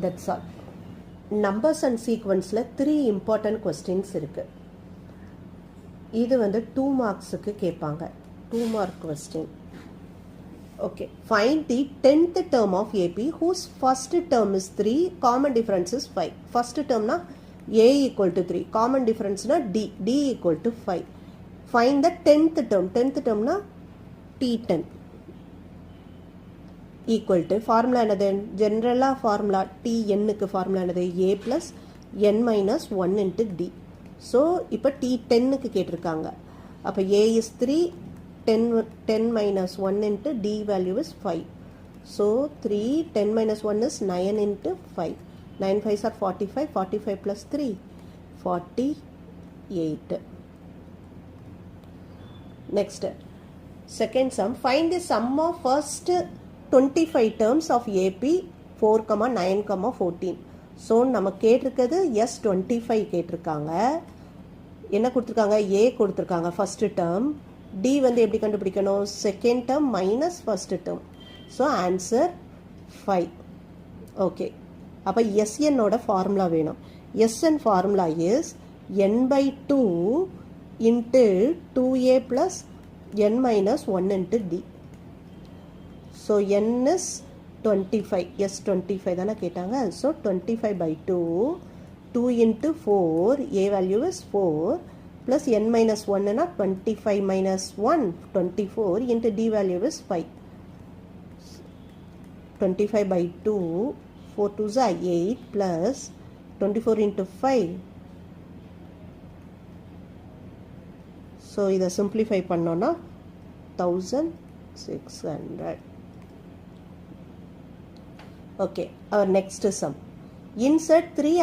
that's all. Numbers and sequenceல 3 important questions இருக்கு. இது வந்து 2 marksக்கு கேட்பாங்க. 2 mark question. Okay, find the 10th term of AP whose first term is 3, common difference is 5. First term na A equal to 3, common difference na D equal to 5. Find the 10th term. 10th term na T10 equal to formula என்னது? general formula Tn க்கு formula என்னது? A plus n minus 1 into D. So இப்போ T10 க்கு கேட்டிருக்காங்க. அப்போ A is 3, 10 minus 1 into D value is 5. So 3, 10 minus 1 is 9 into 5. 9 5s are 45, 45 plus 3, 48. Next, second sum, find the sum of first 25 terms of AP 4, 9, 14. So நம்ம கேட்டிருக்கிறது S25 கேட்டிருக்காங்க. என்ன கொடுத்துருக்காங்க? A கொடுத்துருக்காங்க ஃபர்ஸ்ட் டேர்ம். D வந்து எப்படி கண்டுபிடிக்கணும்? Second term minus first term. So answer 5. Okay, அப்போ SNோட ஃபார்முலா வேணும். SN formula is n by 2 into 2A plus n minus 1 into D. So n is 25. S25 தானே கேட்டாங்க. So 25 by 2, 2 into 4, A value is 4, plus n minus 1 na 25 minus 1, 24 into D value is 5. 25 by 2, 4 2s are 8 plus 24 into 5. So இதை simplify பண்ணோன்னா 1600. Okay, our next sum. Insert 3